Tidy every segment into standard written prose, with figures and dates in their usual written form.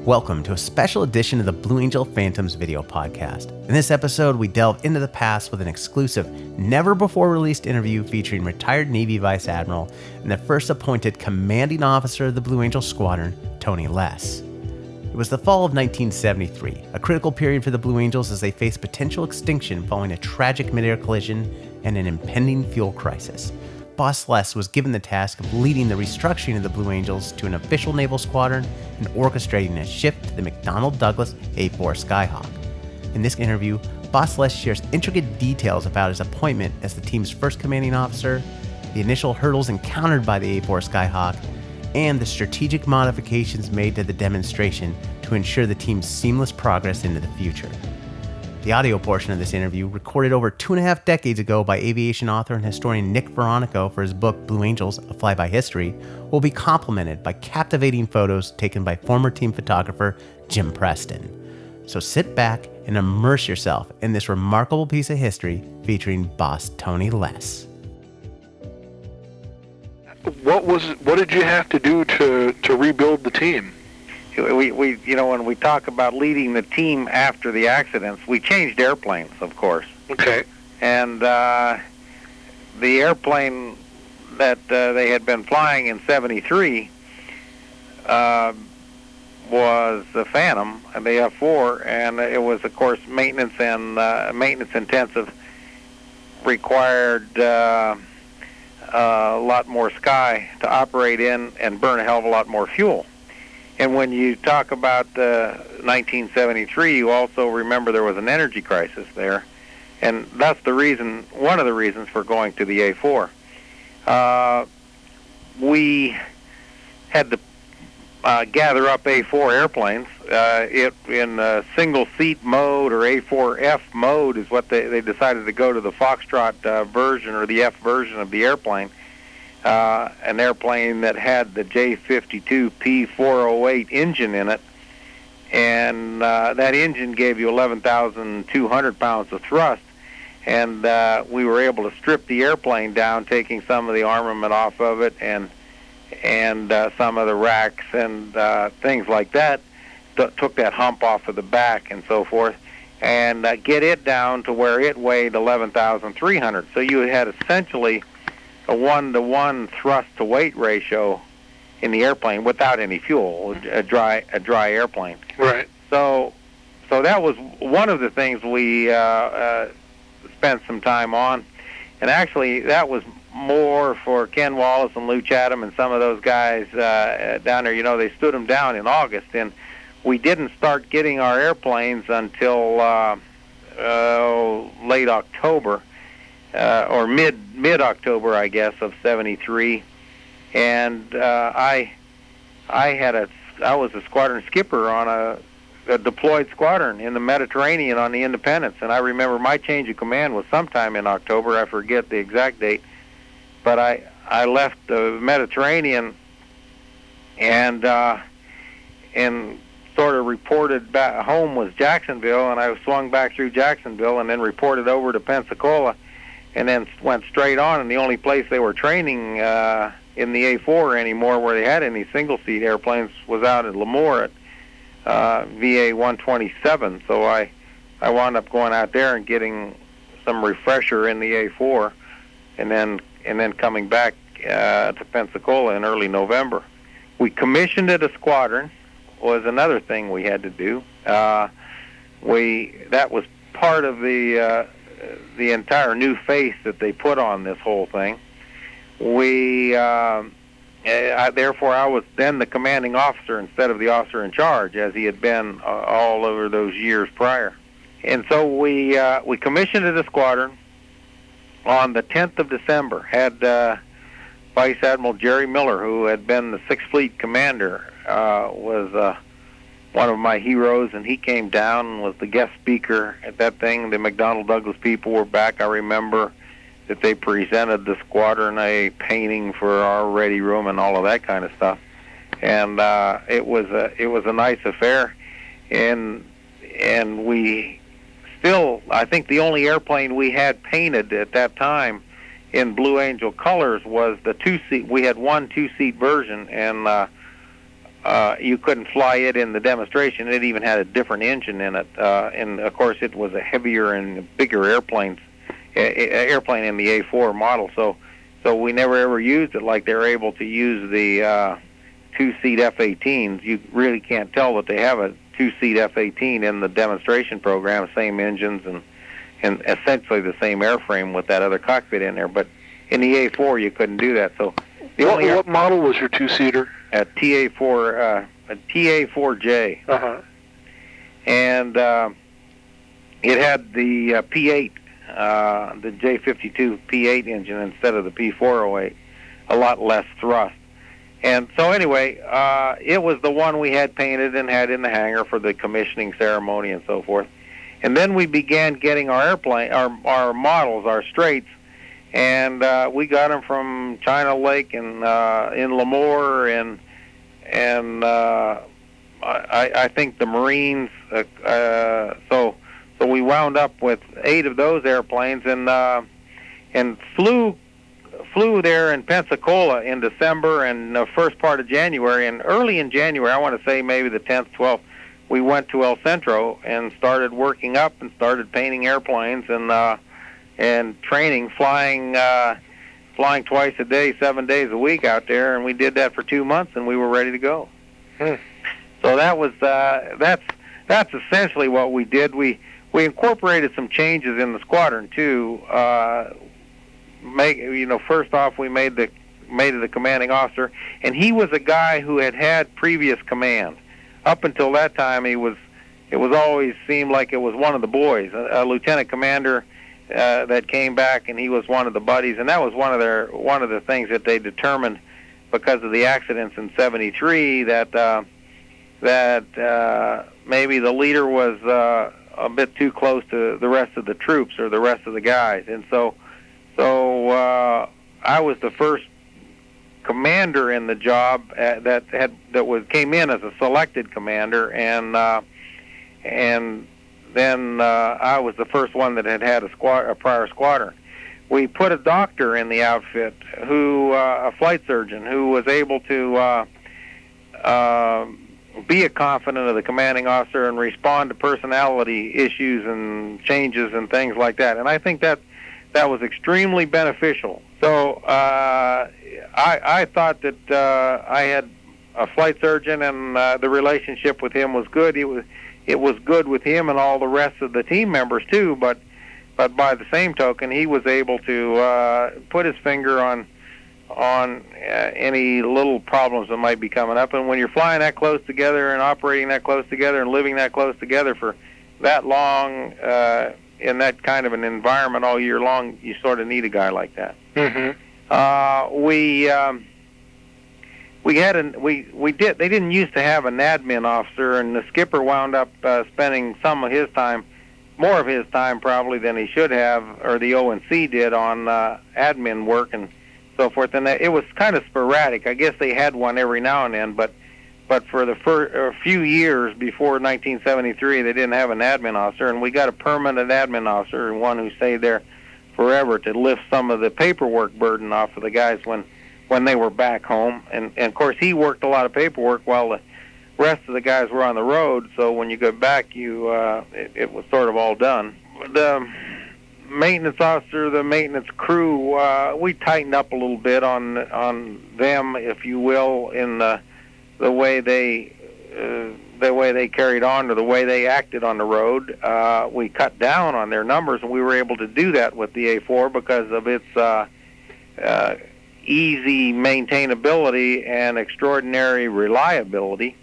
Welcome to a special edition of the Blue Angel Phantoms video podcast. In this episode, we delve into the past with an exclusive, never-before-released interview featuring retired Navy Vice Admiral and the first appointed commanding officer of the Blue Angel Squadron, Tony Less. It was the fall of 1973, a critical period for the Blue Angels as they faced potential extinction following a tragic mid-air collision and an impending fuel crisis. Boss Less was given the task of leading the restructuring of the Blue Angels to an official naval squadron and orchestrating a shift to the McDonnell Douglas A4 Skyhawk. In this interview, Boss Less shares intricate details about his appointment as the team's first commanding officer, the initial hurdles encountered by the A4 Skyhawk, and the strategic modifications made to the demonstration to ensure the team's seamless progress into the future. The audio portion of this interview, recorded over 2.5 decades ago by aviation author and historian Nick Veronico for his book Blue Angels, A Flyby History, will be complemented by captivating photos taken by former team photographer Jim Preston. So sit back and immerse yourself in this remarkable piece of history featuring Boss Tony Less. What did you have to do to rebuild the team? We when we talk about leading the team after the accidents, we changed airplanes, of course. Okay. And the airplane that they had been flying in '73 was the Phantom, the F4, and it was, of course, maintenance intensive, required a lot more sky to operate in and burn a hell of a lot more fuel. And when you talk about 1973, you also remember there was an energy crisis there, and that's one of the reasons for going to the A4. We had to gather up A4 airplanes. In single-seat mode, or A4F mode, is what they decided to go to the Foxtrot version, or the F version of the airplane. An airplane that had the J52 P408 engine in it, and that engine gave you 11,200 pounds of thrust, and we were able to strip the airplane down, taking some of the armament off of it and some of the racks and things like that, took that hump off of the back and so forth, and get it down to where it weighed 11,300. So you had essentially a 1-to-1 thrust-to-weight ratio in the airplane without any fuel, a dry airplane. Right. So that was one of the things we spent some time on, and actually that was more for Ken Wallace and Lou Chatham and some of those guys down there. They stood them down in August, and we didn't start getting our airplanes until late October. Or mid-October, I guess, of '73, and I was a squadron skipper on a deployed squadron in the Mediterranean on the Independence, and I remember my change of command was sometime in October. I forget the exact date, but I left the Mediterranean and sort of reported back home was Jacksonville, and I swung back through Jacksonville and then reported over to Pensacola, and then went straight on, and the only place they were training in the A4 anymore where they had any single-seat airplanes was out at Lemoore at VA 127. So I wound up going out there and getting some refresher in the A4, and then coming back to Pensacola in early November. We commissioned at a squadron was another thing we had to do. That was part of the entire new face that they put on this whole thing. Therefore, I was then the commanding officer instead of the officer in charge, as he had been all over those years prior. And so we commissioned at a squadron on the 10th of December. Had Vice Admiral Jerry Miller, who had been the 6th Fleet commander, was one of my heroes, and he came down and was the guest speaker at that thing. The McDonnell Douglas people were back. I remember that they presented the squadron a painting for our ready room and all of that kind of stuff. And it was a nice affair. And we still, I think the only airplane we had painted at that time in Blue Angel colors was the two-seat. We had one two-seat version, and you couldn't fly it in the demonstration. It even had a different engine in it, and of course it was a heavier and bigger airplane in the A4 model. So we never ever used it like they're able to use the two-seat F-18s. You really can't tell that they have a two-seat F-18 in the demonstration program, same engines and essentially the same airframe with that other cockpit in there. But in the A4, you couldn't do that. So what model was your two-seater? A TA4J. Uh-huh. And it had the P8, the J52 P8 engine instead of the P408, a lot less thrust. And so anyway, it was the one we had painted and had in the hangar for the commissioning ceremony and so forth. And then we began getting our models, our straights, and we got them from China Lake and in Lemoore and I think the Marines. So we wound up with 8 of those airplanes and flew there in Pensacola in December and the first part of January. And early in January, I want to say maybe the 10th, 12th, we went to El Centro and started working up and started painting airplanes and training, flying twice a day, 7 days a week out there. And we did that for 2 months, and we were ready to go. So that was that's essentially what we did. We incorporated some changes in the squadron too. First off, we made it the commanding officer, and he was a guy who had previous command. Up until that time, it was always seemed like it was one of the boys, a lieutenant commander that came back, and he was one of the buddies, and that was one of the things that they determined because of the accidents in '73 that maybe the leader was a bit too close to the rest of the troops or the rest of the guys, and so I was the first commander in the job came in as a selected commander, and then I was the first one that had a prior squadron. We put a doctor in the outfit, a flight surgeon, who was able to be a confidant of the commanding officer and respond to personality issues and changes and things like that. And I think that was extremely beneficial. So I thought that I had a flight surgeon, and the relationship with him was good. It was good with him and all the rest of the team members too. But by the same token, he was able to put his finger on any little problems that might be coming up. And when you're flying that close together and operating that close together and living that close together for that long in that kind of an environment all year long, you sort of need a guy like that. Mm-hmm. They didn't used to have an admin officer, and the skipper wound up spending some of his time, more of his time probably than he should have, or the O&C did, on admin work and so forth. And it was kind of sporadic. I guess they had one every now and then, but for the few years before 1973, they didn't have an admin officer, and we got a permanent admin officer, and one who stayed there forever to lift some of the paperwork burden off of the guys when they were back home. And of course, he worked a lot of paperwork while the rest of the guys were on the road, so when you go back, it was sort of all done. The maintenance officer, the maintenance crew, we tightened up a little bit on them, if you will, in the way they carried on or the way they acted on the road. We cut down on their numbers, and we were able to do that with the A4 because of its easy maintainability and extraordinary reliability.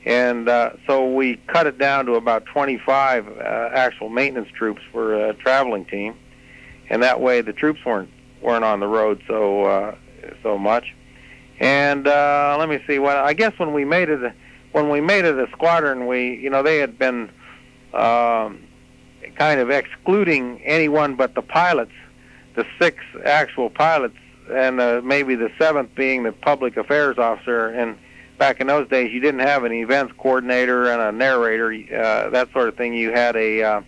And so we cut it down to about 25 actual maintenance troops for a traveling team, and that way the troops weren't on the road so much. And let me see. Well, I guess when we made it a squadron, they had been kind of excluding anyone but the pilots, the 6 actual pilots, and maybe the 7th being the public affairs officer. And back in those days, you didn't have an events coordinator and a narrator, that sort of thing. You had a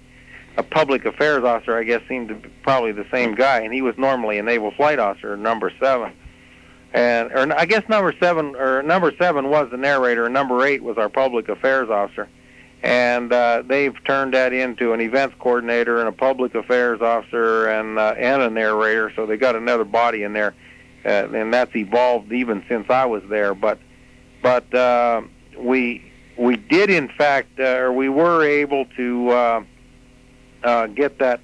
public affairs officer, I guess, seemed to be probably the same guy, and he was normally a naval flight officer, number 7. or I guess number 7 was the narrator, and number 8 was our public affairs officer. And they've turned that into an events coordinator and a public affairs officer and a narrator. So they got another body in there, and that's evolved even since I was there. But we did in fact, or we were able to get that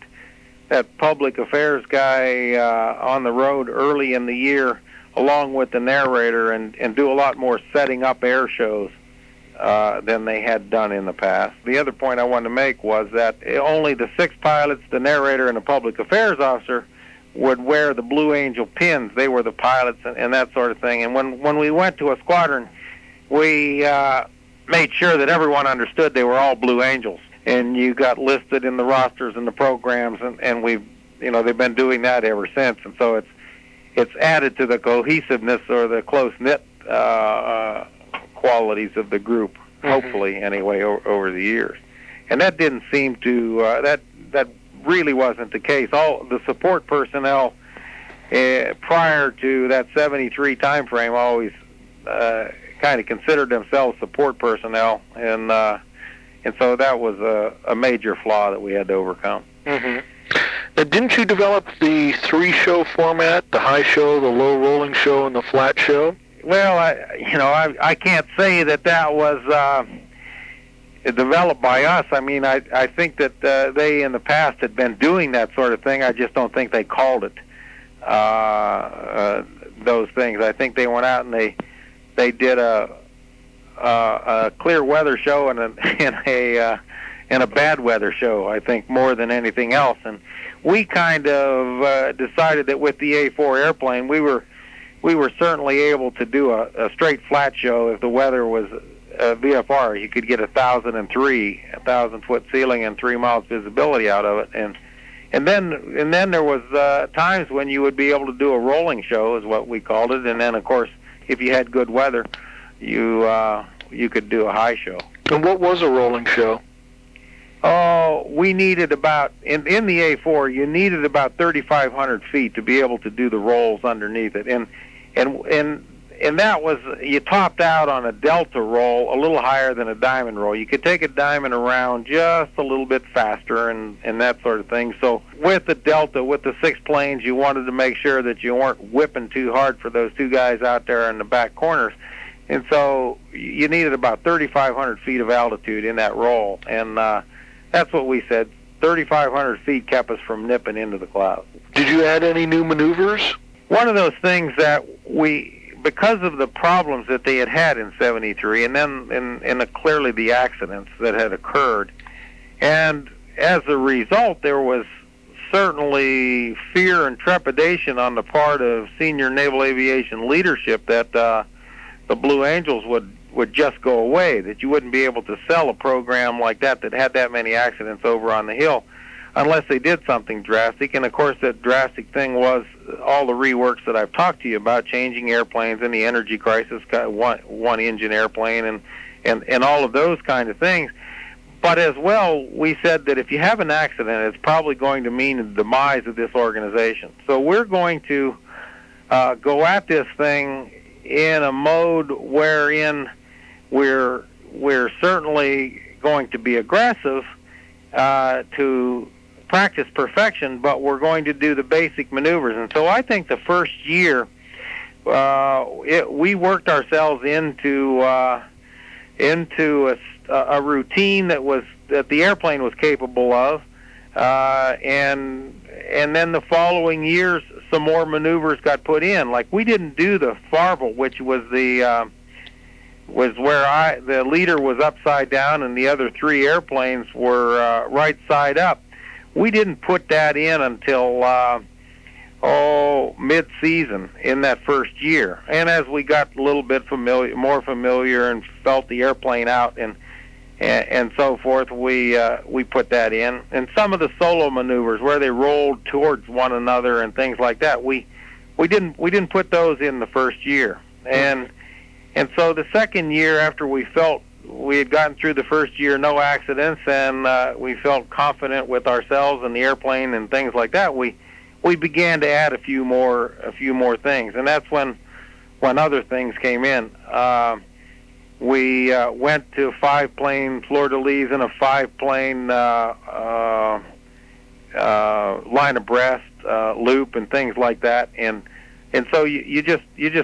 public affairs guy on the road early in the year, along with the narrator, and do a lot more setting up air shows than they had done in the past. The other point I wanted to make was that only the 6 pilots, the narrator, and the public affairs officer would wear the Blue Angel pins. They were the pilots and that sort of thing. And when we went to a squadron, we made sure that everyone understood they were all Blue Angels. And you got listed in the rosters and the programs, and we've, they've been doing that ever since. And so it's added to the cohesiveness or the close-knit qualities of the group, hopefully, anyway, over the years. And that didn't seem to, that really wasn't the case. All the support personnel prior to that 73 time frame always kind of considered themselves support personnel, and so that was a major flaw that we had to overcome. Mm-hmm. Now, didn't you develop the 3-show format, the high show, the low rolling show, and the flat show? Well, I can't say that was developed by us. I mean, I think that they in the past had been doing that sort of thing. I just don't think they called it those things. I think they went out and they did a clear weather show and a bad weather show, I think, more than anything else. And we kind of decided that with the A4 airplane, we were certainly able to do a straight flat show if the weather was VFR. You could get 1,000-foot ceiling and 3 miles visibility out of it. And then there was times when you would be able to do a rolling show, is what we called it. And then, of course, if you had good weather, you could do a high show. And what was a rolling show? Oh, we needed about, in the A4, you needed about 3,500 feet to be able to do the rolls underneath it. And that was, you topped out on a delta roll a little higher than a diamond roll. You could take a diamond around just a little bit faster and that sort of thing. So with the delta, with the 6 planes, you wanted to make sure that you weren't whipping too hard for those 2 guys out there in the back corners. And so you needed about 3,500 feet of altitude in that roll. And that's what we said. 3,500 feet kept us from nipping into the clouds. Did you add any new maneuvers? One of those things that because of the problems that they had in 73, and then clearly the accidents that had occurred, and as a result, there was certainly fear and trepidation on the part of senior naval aviation leadership that the Blue Angels would just go away, that you wouldn't be able to sell a program like that had that many accidents over on the Hill unless they did something drastic. And of course that drastic thing was all the reworks that I've talked to you about, changing airplanes in the energy crisis, one engine airplane and all of those kind of things. But as well, we said that if you have an accident, it's probably going to mean the demise of this organization. So we're going to go at this thing in a mode wherein we're certainly going to be aggressive to practice perfection, but we're going to do the basic maneuvers. And so I think the first year we worked ourselves into a routine that the airplane was capable of, and then the following years some more maneuvers got put in. Like we didn't do the Farvel, which was where the leader was upside down and the other 3 airplanes were right side up. We didn't put that in until mid-season in that first year. And as we got a little bit more familiar and felt the airplane out and so forth, we put that in. And some of the solo maneuvers where they rolled towards one another and things like that, we didn't put those in the first year. And so the second year, after we felt we had gotten through the first year, no accidents, and we felt confident with ourselves and the airplane and things like that, we began to add a few more things. And that's when when other things came in. We went to 5-plane fleur-de-lis and a 5-plane line abreast loop and things like that, and so you just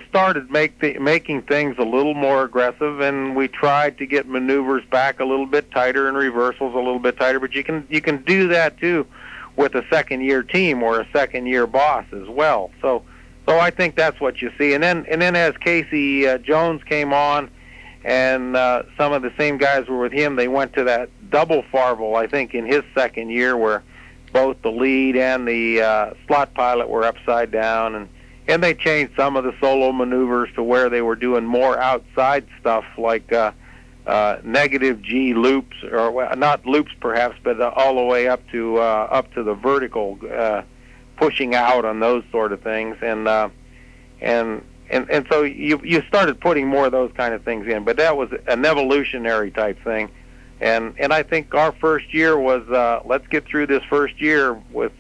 started making things a little more aggressive, and we tried to get maneuvers back a little bit tighter and reversals a little bit tighter. But you can do that too with a second-year team or a second-year boss as well. So I think that's what you see. And then as Casey Jones came on, and some of the same guys were with him, they went to that double Farvel, I think, in his second year, where both the lead and the slot pilot were upside down, and they changed some of the solo maneuvers to where they were doing more outside stuff like negative G loops, or not loops perhaps, but all the way up to the vertical, pushing out on those sort of things, and so you started putting more of those kind of things in. But that was an evolutionary type thing, and I think our first year was let's get through this first year with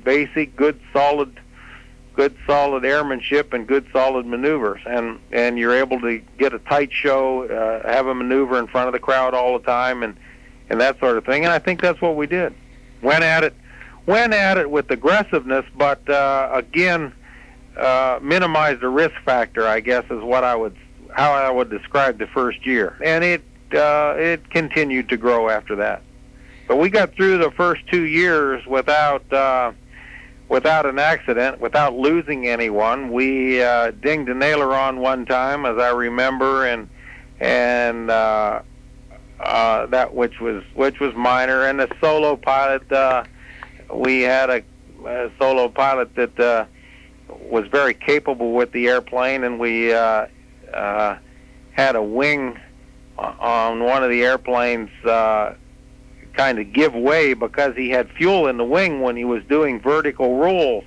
basic good solid airmanship and good solid maneuvers, and you're able to get a tight show, have a maneuver in front of the crowd all the time, and that sort of thing. And I think that's what we did. Went at it with aggressiveness, but again, minimize the risk factor, I guess, is how I would describe the first year. And it continued to grow after that. But we got through the first 2 years without an accident, without losing anyone. We dinged an aileron one time, as I remember, and that which was minor. And the solo pilot, we had a solo pilot that was very capable with the airplane, and we had a wing on one of the airplanes kind of give way because he had fuel in the wing when he was doing vertical rolls,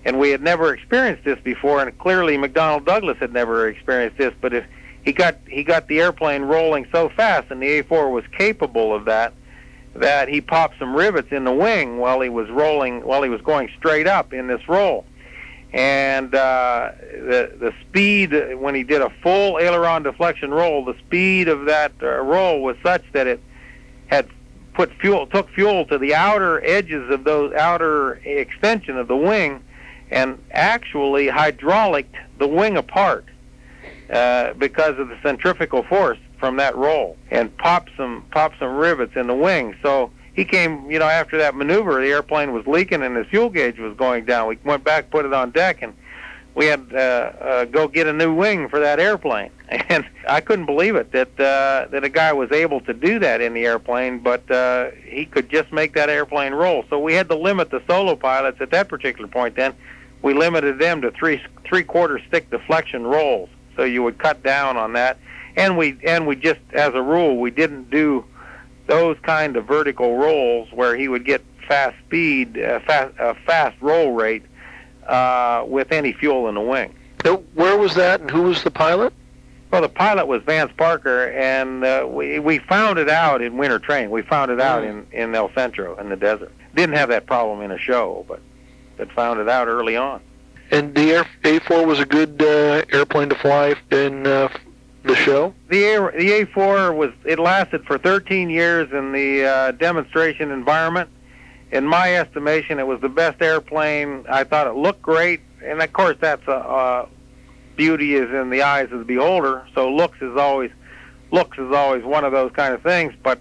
and we had never experienced this before, and clearly McDonnell Douglas had never experienced this. But if he got the airplane rolling so fast, and the A4 was capable of that he popped some rivets in the wing while he was going straight up in this roll. And the speed, when he did a full aileron deflection roll, the speed of that roll was such that it had took fuel to the outer edges of those outer extension of the wing, and actually hydrauliced the wing apart because of the centrifugal force from that roll, and popped some rivets in the wing. So he came, after that maneuver, the airplane was leaking and his fuel gauge was going down. We went back, put it on deck, and we had go get a new wing for that airplane. And I couldn't believe it that a guy was able to do that in the airplane, but he could just make that airplane roll. So we had to limit the solo pilots at that particular point. Then we limited them to three-quarter stick deflection rolls. So you would cut down on that, and we just, as a rule, we didn't do those kind of vertical rolls where he would get fast speed, fast roll rate with any fuel in the wing. Now, where was that, and who was the pilot? Well, the pilot was Vance Parker, and we found it out in winter training. We found it out in El Centro in the desert. Didn't have that problem in a show, but found it out early on. And the A4 was a good airplane to fly in the show? The A4 it lasted for 13 years in the demonstration environment. In my estimation, it was the best airplane. I thought it looked great, and of course that's beauty is in the eyes of the beholder. So looks is always one of those kind of things. But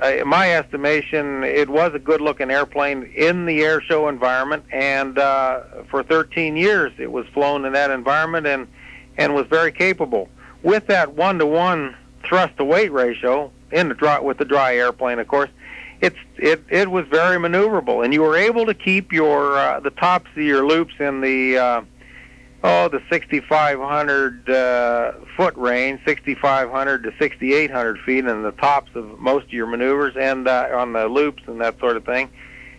in my estimation, it was a good-looking airplane in the air show environment, and for 13 years it was flown in that environment and was very capable. With that 1-to-1 thrust-to-weight ratio with the dry airplane, of course, it was very maneuverable, and you were able to keep your the tops of your loops in the 6,500 foot range, 6,500 to 6,800 feet, in the tops of most of your maneuvers, and on the loops and that sort of thing,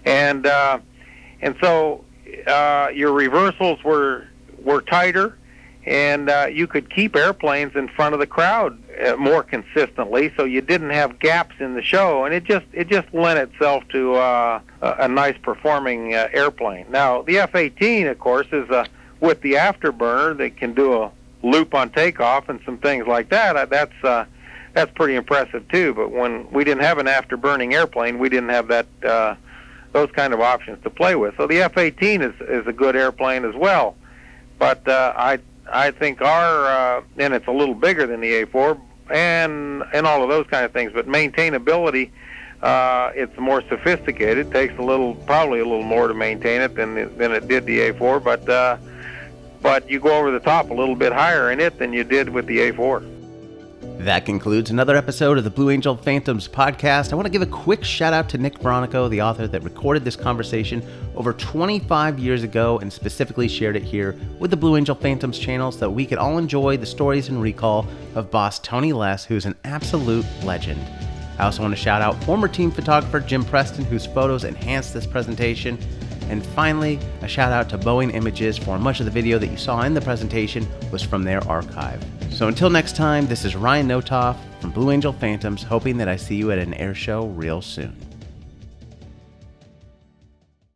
and so your reversals were tighter, and you could keep airplanes in front of the crowd more consistently, so you didn't have gaps in the show, and it just lent itself to a nice performing airplane. Now the F-18, of course, with the afterburner that can do a loop on takeoff and some things like that, that's pretty impressive too. But when we didn't have an afterburning airplane, we didn't have that those kind of options to play with. So the F-18 is a good airplane as well. But I think our and it's a little bigger than the A4 and all of those kind of things. But maintainability, it's more sophisticated. It takes probably a little more to maintain it than it did the A4. But you go over the top a little bit higher in it than you did with the A4. That concludes another episode of the Blue Angel Phantoms podcast. I want to give a quick shout out to Nick Veronico, the author that recorded this conversation over 25 years ago and specifically shared it here with the Blue Angel Phantoms channel so that we could all enjoy the stories and recall of boss Tony Less, who's an absolute legend. I also want to shout out former team photographer Jim Preston, whose photos enhanced this presentation. And finally, a shout out to Boeing Images for much of the video that you saw in the presentation was from their archive. So until next time, this is Ryan Notoff from Blue Angel Phantoms, hoping that I see you at an air show real soon.